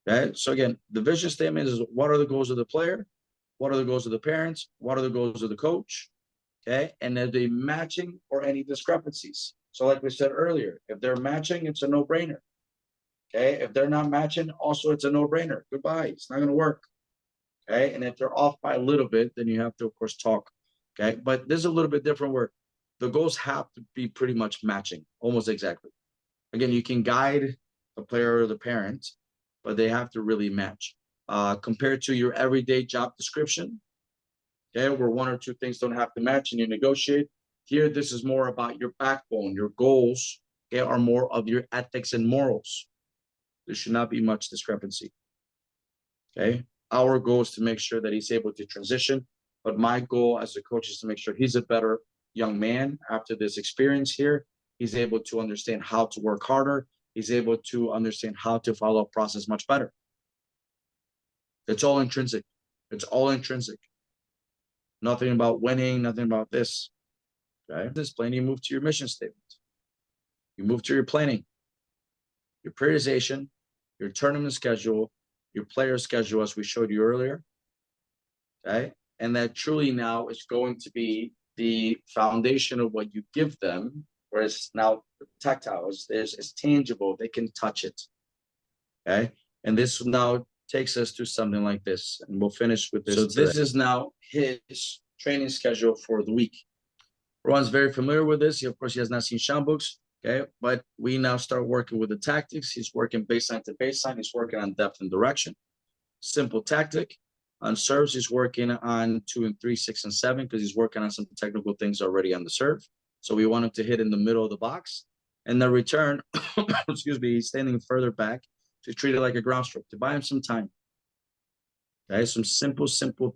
Okay. So again, the vision statement is what are the goals of the player? What are the goals of the parents? What are the goals of the coach? Okay. And are they matching or any discrepancies? So like we said earlier, if they're matching, it's a no-brainer. Okay. If they're not matching, also it's a no-brainer. Goodbye. It's not going to work. Okay. And if they're off by a little bit, then you have to, of course, talk. Okay. But this is a little bit different where the goals have to be pretty much matching, almost exactly. Again, you can guide the player or the parent, but they have to really match. Compared to your everyday job description, okay, where one or two things don't have to match and you negotiate. Here, this is more about your backbone, your goals, okay, are more of your ethics and morals. There should not be much discrepancy. Okay. Our goal is to make sure that he's able to transition. But my goal as a coach is to make sure he's a better young man after this experience here. He's able to understand how to work harder. He's able to understand how to follow a process much better. It's all intrinsic. It's all intrinsic. Nothing about winning, nothing about this. Okay. This plan, you move to your mission statement. You move to your planning, your periodization, your tournament schedule, your player schedule, as we showed you earlier. Okay. And that truly now is going to be the foundation of what you give them, whereas now tactile is tangible. They can touch it. Okay. And this now takes us to something like this. And we'll finish with this. So this is now his training schedule for the week. Everyone's very familiar with this. Of course, he has not seen Sean books. Okay. But we now start working with the tactics. He's working baseline to baseline. He's working on depth and direction. Simple tactic. On serves, he's working on 2 and 3, 6 and 7, because he's working on some technical things already on the serve. So we want him to hit in the middle of the box. And the return, excuse me, he's standing further back to treat it like a ground stroke, to buy him some time. Okay, some simple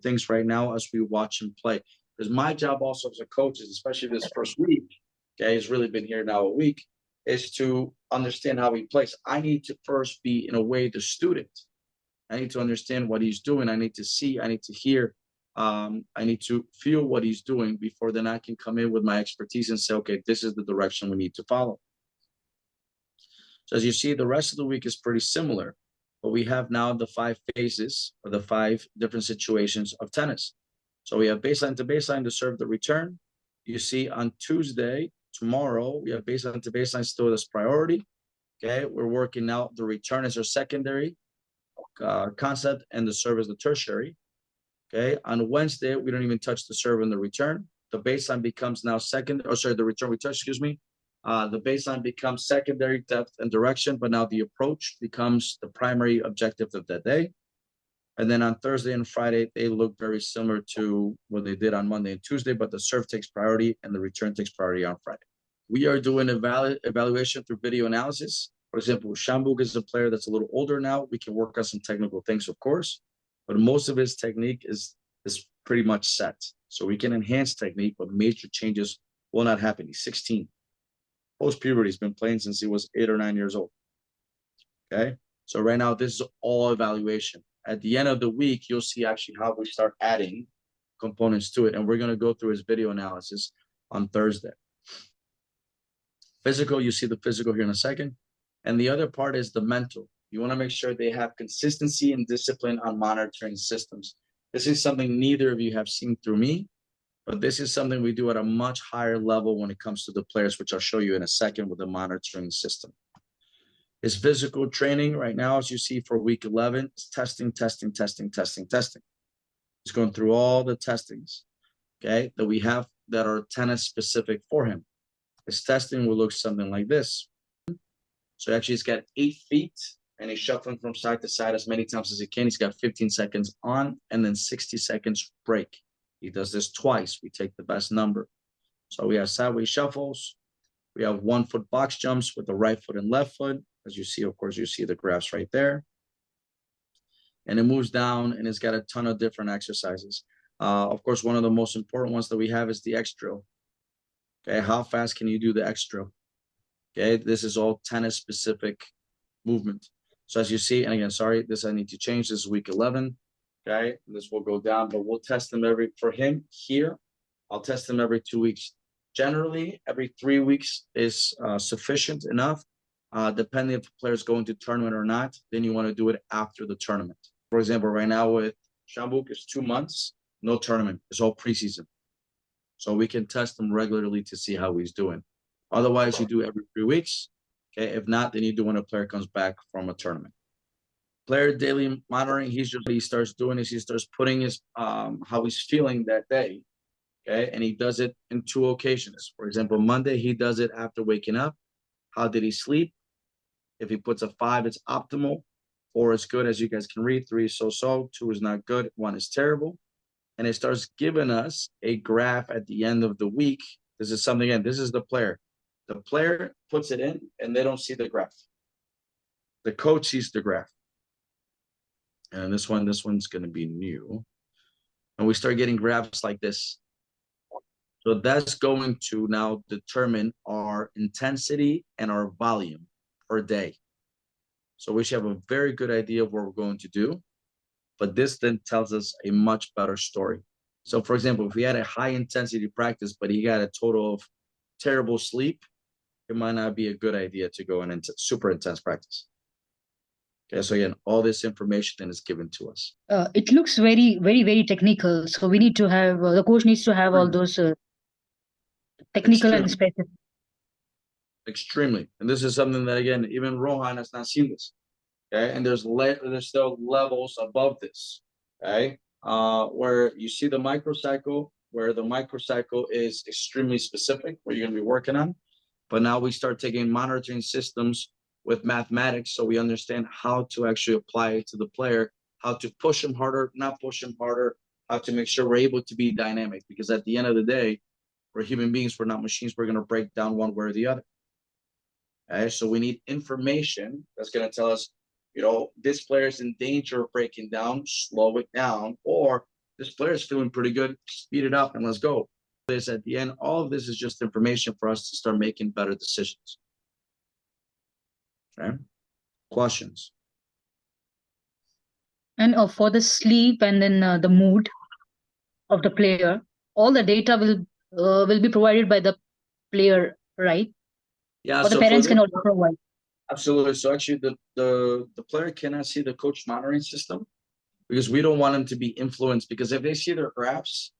things right now as we watch him play. Because my job also as a coach is, especially this first week, okay, he's really been here now a week, is to understand how he plays. I need to first be, in a way, the student. I need to understand what he's doing. I need to see, I need to hear, I need to feel what he's doing before then I can come in with my expertise and say, okay, this is the direction we need to follow. So as you see, the rest of the week is pretty similar, but we have now the 5 phases or the 5 different situations of tennis. So we have baseline to baseline to serve the return. You see on Tuesday, tomorrow, we have baseline to baseline still as priority. Okay, we're working out the return as our secondary concept and the serve as the tertiary. Okay, on Wednesday, we don't even touch the serve and the return. The baseline becomes now second, or sorry, the return we touch, excuse me. The baseline becomes secondary depth and direction, but now the approach becomes the primary objective of that day. And then on Thursday and Friday, they look very similar to what they did on Monday and Tuesday, but the serve takes priority and the return takes priority on Friday. We are doing evaluation through video analysis. For example, Shambuk is a player that's a little older now. We can work on some technical things, of course, but most of his technique is pretty much set. So we can enhance technique, but major changes will not happen. He's 16. Post-puberty, he's been playing since he was 8 or 9 years old. Okay? So right now, this is all evaluation. At the end of the week, you'll see actually how we start adding components to it. And we're going to go through his video analysis on Thursday. Physical, you see the physical here in a second. And the other part is the mental. You want to make sure they have consistency and discipline on monitoring systems. This is something neither of you have seen through me, but this is something we do at a much higher level when it comes to the players, which I'll show you in a second with the monitoring system. His physical training right now, as you see for week 11, is testing. He's going through all the testings, okay, that we have that are tennis specific for him. His testing will look something like this. So actually he's got 8 feet and he's shuffling from side to side as many times as he can. He's got 15 seconds on and then 60 seconds break. He does this twice. We take the best number. So we have sideways shuffles. We have 1 foot box jumps with the right foot and left foot. As you see, of course, you see the graphs right there. And it moves down and it's got a ton of different exercises. Of course, one of the most important ones that we have is the X drill. Okay, how fast can you do the X drill? Okay, this is all tennis specific movement. So as you see, and again, sorry, this I need to change. This is week 11. Okay, this will go down, but we'll test them for him here. I'll test them every 2 weeks. Generally, every 3 weeks is sufficient enough. Depending if the player is going to tournament or not, then you want to do it after the tournament. For example, right now with Shambuk, it's 2 months, no tournament. It's all preseason. So we can test him regularly to see how he's doing. Otherwise, you do every 3 weeks. Okay. If not, then you do when a player comes back from a tournament. Player daily monitoring, he starts doing is he starts putting his how he's feeling that day. Okay. And he does it in 2 occasions. For example, Monday, he does it after waking up. How did he sleep? If he puts a 5, it's optimal. 4 is good, as you guys can read. 3 is so-so. 2 is not good. 1 is terrible. And it starts giving us a graph at the end of the week. This is something, again, this is the player. The player puts it in, and they don't see the graph. The coach sees the graph. And this one's going to be new. And we start getting graphs like this. So that's going to now determine our intensity and our volume per day. So we should have a very good idea of what we're going to do. But this then tells us a much better story. So, for example, if we had a high intensity practice, but he got a total of terrible sleep, it might not be a good idea to go into super intense practice. Okay, so again, all this information then is given to us. It looks very, very, very technical. So we need to have, the coach needs to have all those technical and specific. Extremely. And this is something that, again, even Rohan has not seen this. Okay, and there's still levels above this. Okay, where you see the microcycle, where the microcycle is extremely specific, what you're going to be working on. But now we start taking monitoring systems with mathematics, so we understand how to actually apply it to the player, how to push him harder, not push him harder, how to make sure we're able to be dynamic. Because at the end of the day, we're human beings, we're not machines. We're going to break down one way or the other. Okay, so we need information that's going to tell us, you know, this player is in danger of breaking down, slow it down, or this player is feeling pretty good, speed it up and let's go. This at the end, all of this is just information for us to start making better decisions. Okay, questions? And for the sleep and then the mood of the player, all the data will be provided by the player, right? Yeah, Or the so parents can also provide. Absolutely. So actually, the player cannot see the coach monitoring system because we don't want them to be influenced. Because if they see their graphs,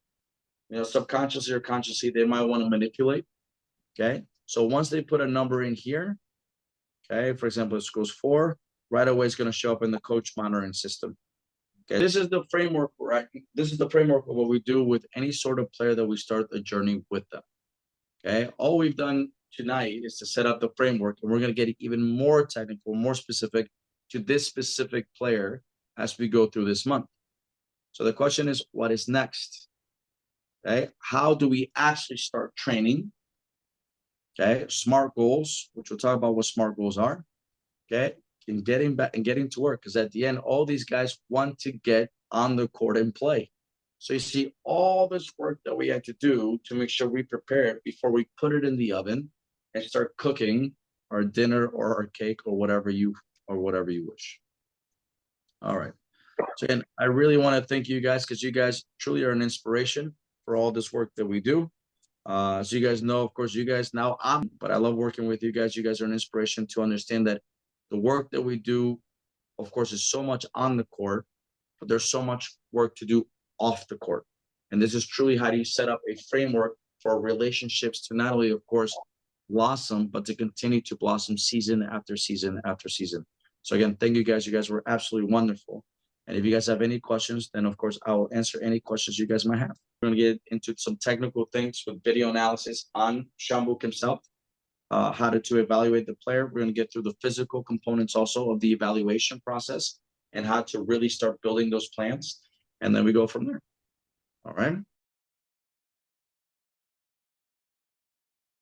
you know, subconsciously or consciously, they might want to manipulate. Okay. So once they put a number in here, okay, for example, it goes 4, right away it's going to show up in the coach monitoring system. Okay. This is the framework, right? This is the framework of what we do with any sort of player that we start the journey with them. Okay. All we've done tonight is to set up the framework, and we're going to get even more technical, more specific to this specific player as we go through this month. So the question is, what is next? Okay. How do we actually start training? Okay. Smart goals, which we'll talk about what smart goals are. Okay. And getting back and getting to work. Because at the end, all these guys want to get on the court and play. So you see all this work that we had to do to make sure we prepare it before we put it in the oven and start cooking our dinner or our cake or whatever you wish. All right. So again, I really want to thank you guys because you guys truly are an inspiration for all this work that we do. So you guys know, of course, you guys now but I love working with you guys. You guys are an inspiration to understand that the work that we do, of course, is so much on the court, but there's so much work to do off the court. And this is truly how do you set up a framework for relationships to not only, of course, blossom, but to continue to blossom season after season after season. So again, thank you guys. You guys were absolutely wonderful. And if you guys have any questions, then of course I will answer any questions you guys might have. We're going to get into some technical things with video analysis on Shambuk himself, how to evaluate the player. We're going to get through the physical components also of the evaluation process and how to really start building those plans. And then we go from there. All right.